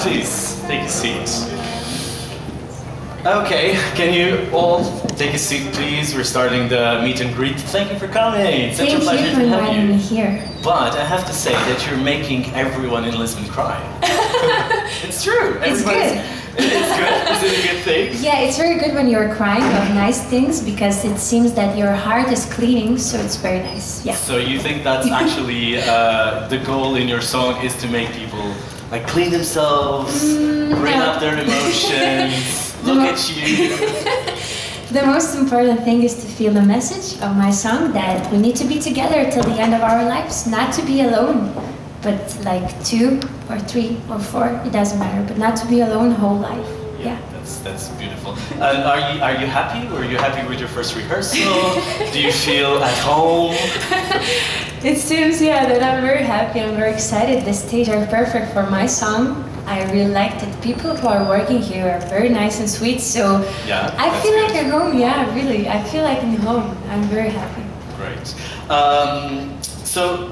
Please, take a seat. Okay, can you all take a seat, please? We're starting the meet and greet. Thank you for coming. It's such a pleasure to have you. Me here. But I have to say that you're making everyone in Lisbon cry. It's true. It's good. It's good? Is it a good thing? Yeah, it's very good when you're crying of nice things because it seems that your heart is cleaning, so it's very nice. Yeah. So you think that's actually the goal in your song is to make people like clean themselves, bring up their emotions, look at you. The most important thing is to feel the message of my song that we need to be together till the end of our lives, not to be alone, but like 2 or 3 or 4, it doesn't matter, but not to be alone whole life. Yeah. That's beautiful. And are you happy? Were you happy with your first rehearsal? Do you feel at home? It seems, yeah, that I'm very happy. I'm very excited. The stage are perfect for my song. I really liked it. People who are working here are very nice and sweet, so yeah, I feel like at home. Yeah, really, I feel like in home. I'm very happy. Great. So,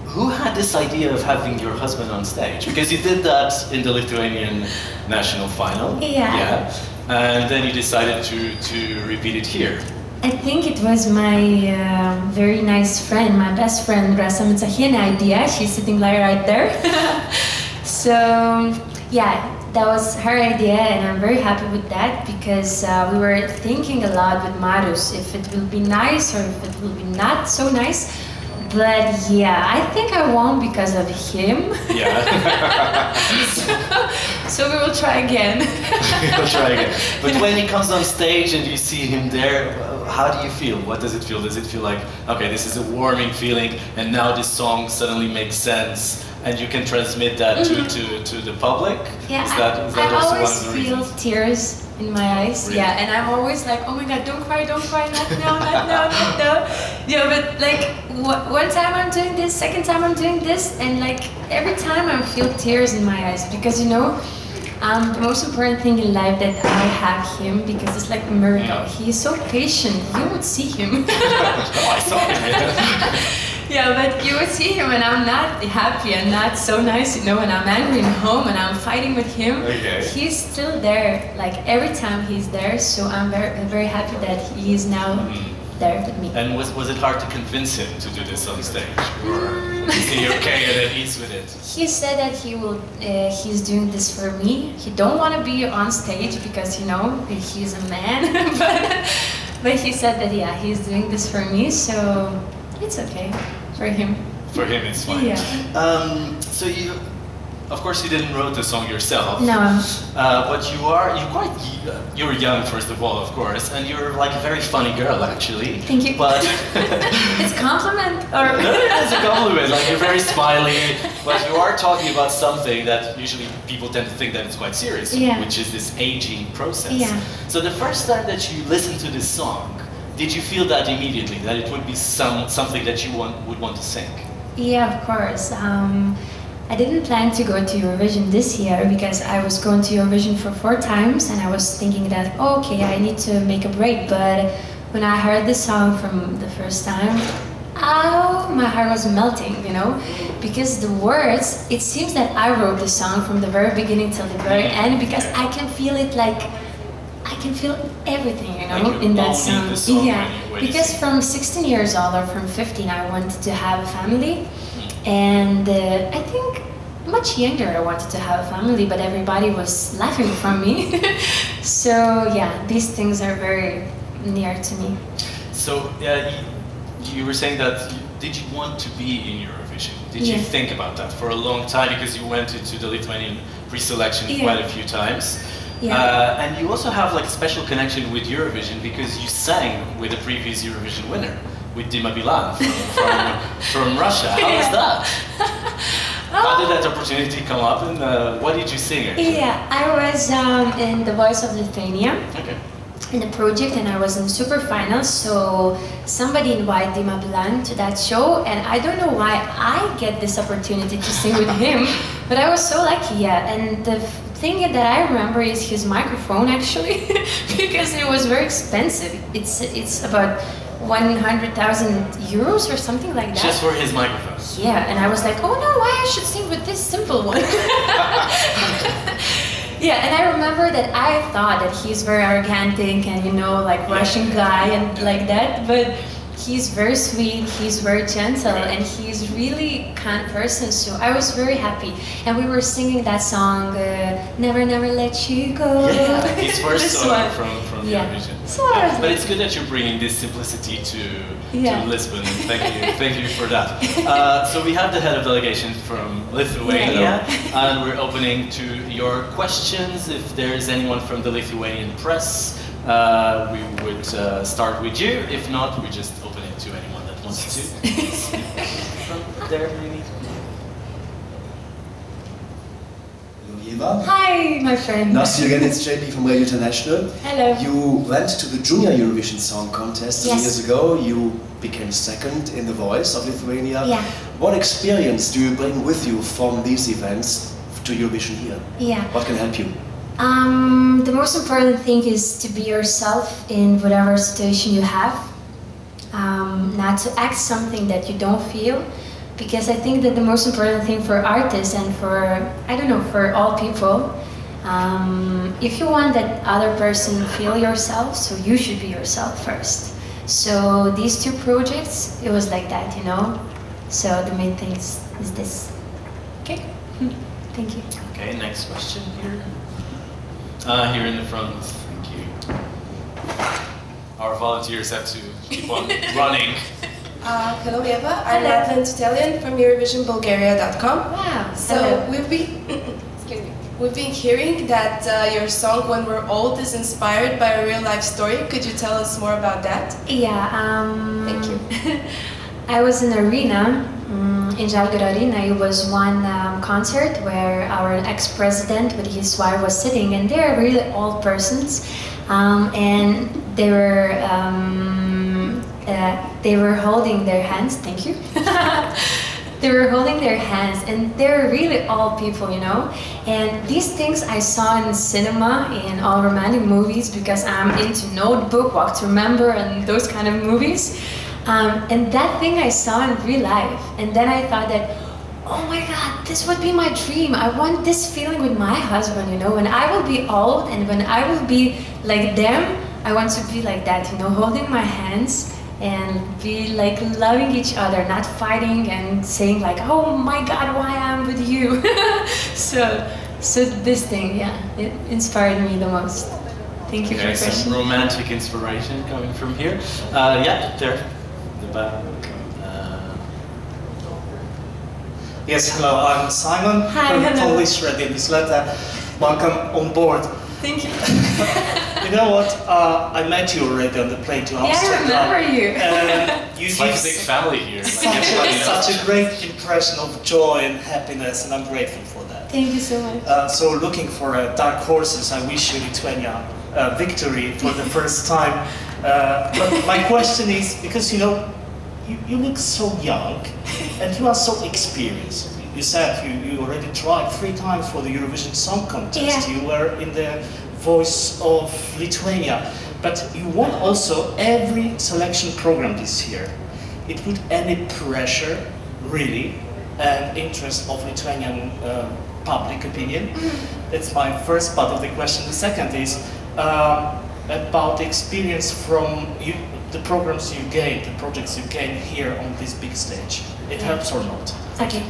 who had this idea of having your husband on stage? Because you did that in the Lithuanian national final. Yeah. And then you decided to repeat it here. I think it was my very nice friend, my best friend, Zasimauskaitė idea. She's sitting right there. So, yeah, that was her idea, and I'm very happy with that because we were thinking a lot with Marius if it will be nice or if it will be not so nice. But yeah, I think I won because of him. Yeah. So we will try again. We'll try again. But when he comes on stage and you see him there, how do you feel? What does it feel? Does it feel like, okay, this is a warming feeling, and now this song suddenly makes sense, and you can transmit that to the public? Yeah, is that I also always one of the feel reasons? tears in my eyes. Really? Yeah, and I'm always like, oh my god, don't cry, not now, not now, not now. Yeah, but like one time I'm doing this, second time I'm doing this, and like every time I feel tears in my eyes because you know, the most important thing in life that I have him because it's like a miracle. He is so patient. You would see him. Oh, I saw him. Yeah, but you would see him and I'm not happy and not so nice, you know, and I'm angry in home and I'm fighting with him. Okay. He's still there, like every time he's there, so I'm very happy that he is now there with me. And was it hard to convince him to do this on stage? Or is he okay and at ease with it? He said that he's doing this for me. He don't want to be on stage because, you know, he's a man, but he said that, yeah, he's doing this for me, so it's okay. For him. For him, it's fine. Yeah. So you, of course, you didn't write the song yourself. No. But you're young, first of all, of course, and you're like a very funny girl, actually. Thank you. But it's a compliment, or no, it's a compliment. Like you're very smiley, but you are talking about something that usually people tend to think that it's quite serious, which is this aging process. Yeah. So the first time that you listened to this song, did you feel that immediately, that it would be something that you would want to sing? Yeah, of course. I didn't plan to go to Eurovision this year because I was going to Eurovision for 4 times and I was thinking that, oh, okay, I need to make a break. But when I heard the song from the first time, oh, my heart was melting, you know? Because the words, it seems that I wrote the song from the very beginning till the very end because I can feel it like, I can feel everything, you know, in that song. Yeah, because from 16 years old or from 15 I wanted to have a family, and I think much younger I wanted to have a family, but everybody was laughing from me. So yeah, these things are very near to me. So you were saying that, did you want to be in Eurovision? Did you think about that for a long time because you went to the Lithuanian pre-selection quite a few times? Yeah. And you also have like a special connection with Eurovision because you sang with the previous Eurovision winner, with Dima Bilan from Russia. How was that? How did that opportunity come up, and what did you sing actually? Yeah, I was in The Voice of Lithuania. Okay. In the project, and I was in super finals, so somebody invited Dima Bilan to that show, and I don't know why I get this opportunity to sing with him, but I was so lucky, yeah. And the thing that I remember is his microphone actually, because it was very expensive. It's about 100,000 euros or something like that. Just for his microphone? Yeah, and I was like, oh no, why I should sing with this simple one? Yeah, and I remember that I thought that he's very arrogant and, you know, like Russian guy and like that, but he's very sweet, he's very gentle, and he's really kind person, so I was very happy. And we were singing that song, Never Never Let You Go. Yeah, his first song from Eurovision. So but it's good that you're bringing this simplicity to Lisbon. Thank you for that. So we have the head of delegation from Lithuania, and we're opening to your questions. If there's anyone from the Lithuanian press, we would start with you. If not, we just open it to anyone that wants to speak from there, maybe. Hello, Ieva. Hi, my friend. Nice to see you again. It's JP from Radio International. Hello. You went to the Junior Eurovision Song Contest some years ago. You became second in The Voice of Lithuania. Yeah. What experience do you bring with you from these events to Eurovision here? Yeah. What can help you? The most important thing is to be yourself in whatever situation you have, not to act something that you don't feel, because I think that the most important thing for artists and for, I don't know, for all people, if you want that other person feel yourself, so you should be yourself first. So these two projects, it was like that, you know, so the main thing is this. Okay, thank you. Okay, next question here. Here in the front, thank you. Our volunteers have to keep on running. Hello Ieva, I'm Madeline Tutelian from Eurovision Wow. So we've been hearing that your song When We're Old is inspired by a real life story. Could you tell us more about that? Yeah, thank you. I was in Arena, in Žalgirio Arena. It was one concert where our ex-president with his wife was sitting, and they're really old persons, and they were holding their hands. Thank you. They were holding their hands, and they're really old people, you know. And these things I saw in cinema, in all romantic movies, because I'm into Notebook, Walk to Remember, and those kind of movies. And that thing I saw in real life, and then I thought that, oh my God, this would be my dream. I want this feeling with my husband, you know, when I will be old and when I will be like them, I want to be like that, you know, holding my hands and be like loving each other, not fighting and saying like, oh my God, why I'm with you. So this thing, yeah, it inspired me the most. Thank you for your question. Some romantic inspiration coming from here. Yeah, there. Yes, hello, I'm Simon from Polish Radio Newsletter. Welcome on board. Thank you. You know what? I met you already on the plane to Amsterdam. Yeah, I remember you. You it's like a big family here. Such a great impression of joy and happiness, and I'm grateful for that. Thank you so much. So looking for dark horses, I wish you Lithuania victory for the first time. But my question is, because you know, you look so young and you are so experienced. You said you already tried 3 times for the Eurovision Song Contest. Yeah. You were in the Voice of Lithuania, but you won also every selection program this year. It put any pressure, really, and interest of Lithuanian public opinion? That's my first part of the question. The second is about the experience from the programs you gained, the projects you gained here on this big stage. It helps or not? Okay.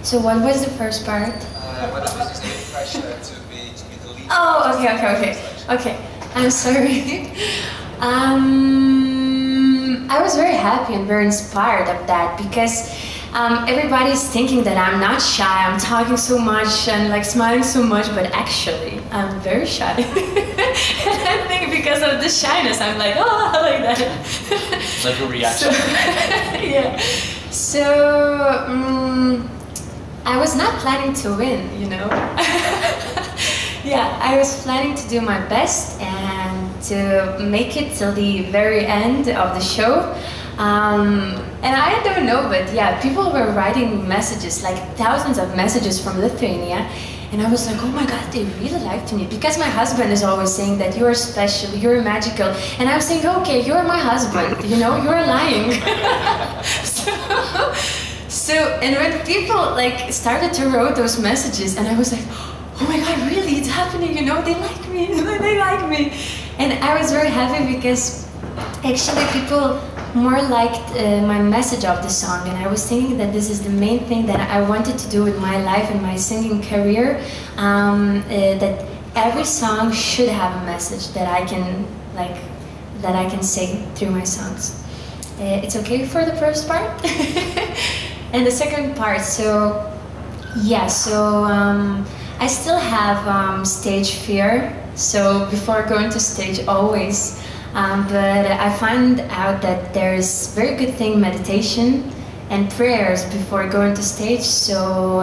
So what was the first part? Whether this is the pressure to be the lead. Oh, okay. I'm sorry. I was very happy and very inspired of that, because everybody's thinking that I'm not shy, I'm talking so much and like smiling so much, but actually I'm very shy. And I think because of the shyness, I'm like, oh, like that. It's like a reaction. Yeah. So, I was not planning to win, you know. Yeah, I was planning to do my best and to make it till the very end of the show. And I don't know, but yeah, people were writing messages, like thousands of messages from Lithuania. And I was like, oh my God, they really liked me. Because my husband is always saying that you're special, you're magical. And I'm saying, okay, you're my husband, you know, you're lying. So, and when people like started to write those messages, and I was like, oh my God, really, it's happening, you know, they like me, they like me. And I was very happy because actually people more liked my message of the song, and I was thinking that this is the main thing that I wanted to do with my life and my singing career, that every song should have a message that I can say through my songs. It's okay for the first part? And the second part, so yeah, so I still have stage fear, so before going to stage always, but I found out that there's very good thing meditation and prayers before going to stage, so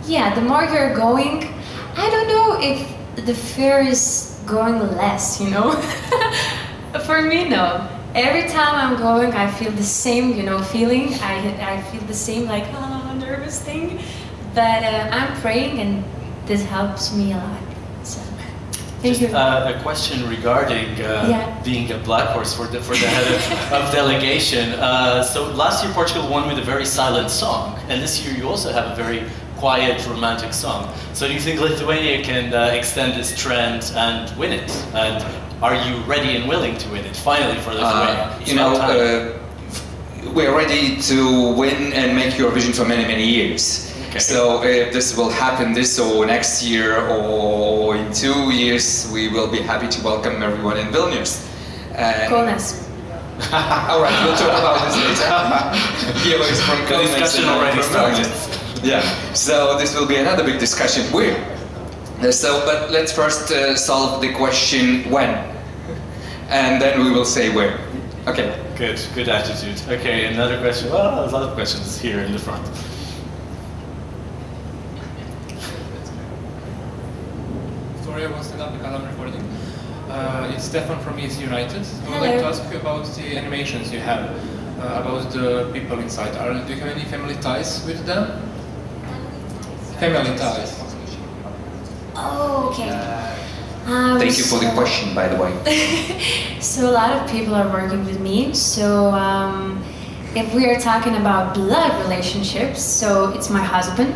yeah, the more you're going, I don't know if the fear is going less, you know? For me, no. Every time I'm going, I feel the same, you know, feeling. I feel the same, like, oh, nervous thing. But I'm praying, and this helps me a lot. So, thank you. A question regarding being a black horse for the head of delegation. So last year Portugal won with a very silent song, and this year you also have a very quiet, romantic song. So do you think Lithuania can extend this trend and win it? And are you ready and willing to win it finally for Lithuania? We're ready to win and make Eurovision for many, many years. Okay. So if this will happen this or next year or in 2 years, we will be happy to welcome everyone in Vilnius. Kaunas. All right, we'll talk about this later. Ieva is from Kaunas. Discussion already started. Yeah, so this will be another big discussion. But let's first solve the question when, and then we will say where. Okay. Good attitude. Okay, another question. Well, there's a lot of questions here in the front. Sorry, I was stand up because I'm recording. It's Stefan from ES United. I would like to ask you about the animations you have, about the people inside. Do you have any family ties with them? Family ties. Oh, okay. Thank you for the question, by the way. So a lot of people are working with me. So if we are talking about blood relationships, so it's my husband.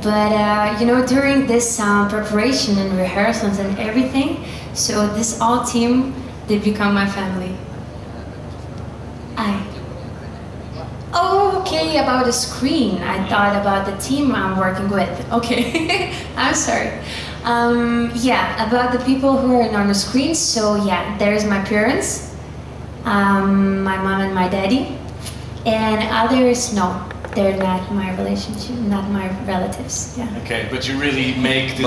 But you know, during this preparation and rehearsals and everything, so this all team, they become my family. Oh, okay, about the screen. I thought about the team I'm working with. Okay, I'm sorry. Yeah, about the people who are on the screen. So yeah, there's my parents, my mom and my daddy, and others, no, they're not my relationship, not my relatives. Yeah. Okay, but you really make this.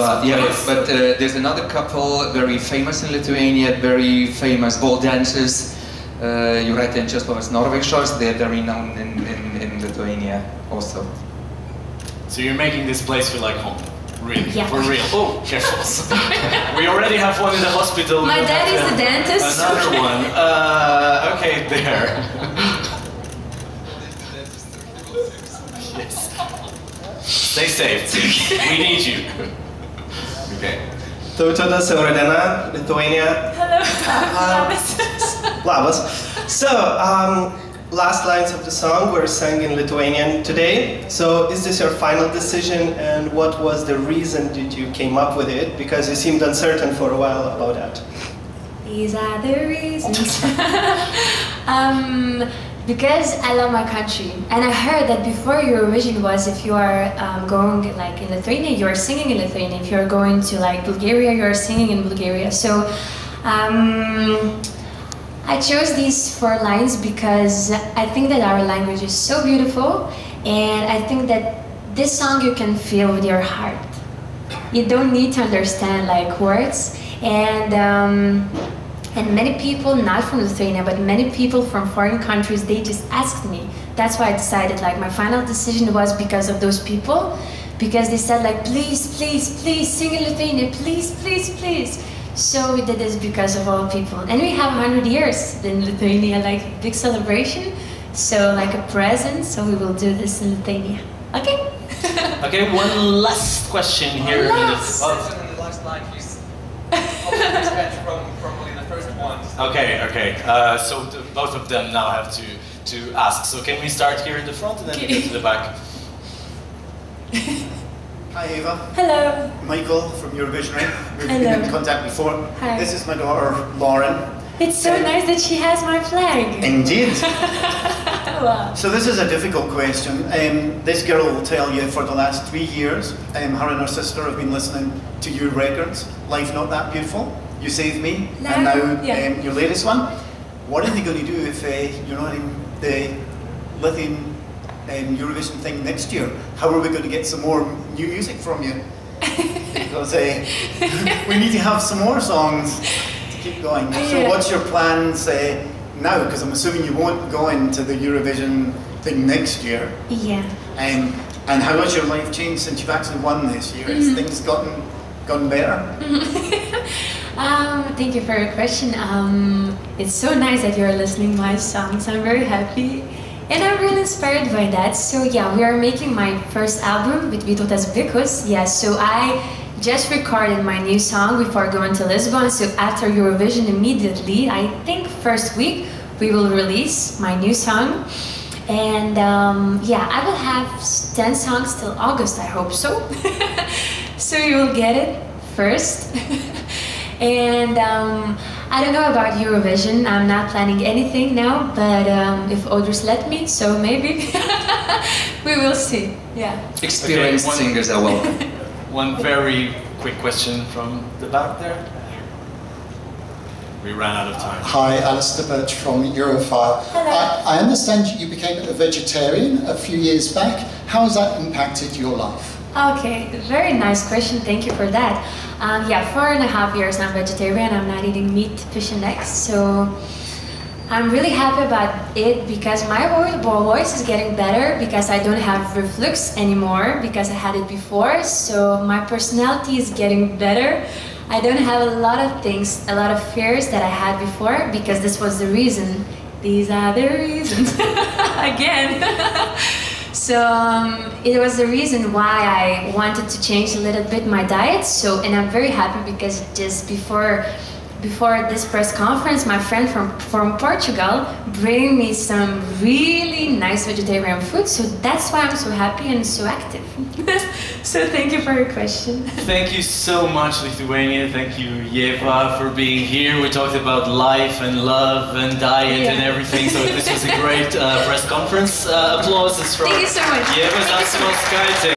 But there's another couple very famous in Lithuania, very famous ball dancers. Jūratė and Česlovas Norvaišos, they're very known in Lithuania also. So you're making this place feel like home? Really? Yeah. For real? Oh, careful. We already have one in the hospital. My dad is a dentist. Another one. Okay, there. Yes. Stay safe. We need you. Okay. Tautvydas, Eurodena, Lithuania. Hello. Labas. So, last lines of the song were sung in Lithuanian today. So, is this your final decision, and what was the reason that you came up with it? Because you seemed uncertain for a while about that. These are the reasons. Because I love my country, and I heard that before Eurovision was if you are going like in Lithuania, you are singing in Lithuania. If you are going to like Bulgaria, you are singing in Bulgaria. So I chose these 4 lines because I think that our language is so beautiful, and I think that this song you can feel with your heart. You don't need to understand like words, and many people, not from Lithuania, but many people from foreign countries, they just asked me. That's why I decided, like, my final decision was because of those people, because they said, like, please, please, please, sing in Lithuania, please, please, please. So we did this because of all people. And we have 100 years in Lithuania, like, big celebration. So, like, a present, so we will do this in Lithuania. Okay? Okay, one last question here. The last line, please. Probably the first one. Okay. So both of them now have to ask. So can we start here in the front and then we get to the back? Hi Eva. Hello. Michael from Eurovision. We've Hello. been in contact before. Hi. This is my daughter Lauren. It's so nice that she has my flag. Indeed. Wow. So this is a difficult question. This girl will tell you for the last 3 years, her and her sister have been listening to your records. Life Not That Beautiful, You Saved Me, and now your latest one. What are they going to do if you're not in the Lithuanian Eurovision thing next year? How are we going to get some more new music from you? Because we need to have some more songs to keep going. So what's your plans now? Because I'm assuming you won't go into the Eurovision thing next year. Yeah. And how has your life changed since you've actually won this year? Has things gotten better? Thank you for your question. It's so nice that you're listening to my songs. I'm very happy. And I'm really inspired by that. So yeah, we are making my first album with Vedet. Yeah, so I just recorded my new song before going to Lisbon. So after Eurovision immediately, I think first week, we will release my new song. And yeah, I will have 10 songs till August, I hope so. So you will get it first. And I don't know about Eurovision, I'm not planning anything now, but if others let me, so maybe we will see. Yeah. Experienced singers are welcome. One very quick question from the back there. We ran out of time. Hi, Alistair Birch from Eurofire. I understand you became a vegetarian a few years back. How has that impacted your life? Okay, very nice question. Thank you for that. Yeah, 4.5 years I'm vegetarian. I'm not eating meat, fish, and eggs. So I'm really happy about it because my voice is getting better because I don't have reflux anymore because I had it before. So my personality is getting better. I don't have a lot of things, a lot of fears that I had before because this was the reason. These are the reasons. Again. So it was the reason why I wanted to change a little bit my diet. So, and I'm very happy because just before this press conference, my friend from Portugal bring me some really nice vegetarian food. So that's why I'm so happy and so active. So thank you for your question. Thank you so much, Lithuania. Thank you, Ieva, for being here. We talked about life and love and diet and everything. So this was a great press conference. Applause is from Thank you so much. Ieva Zasimauskaitė.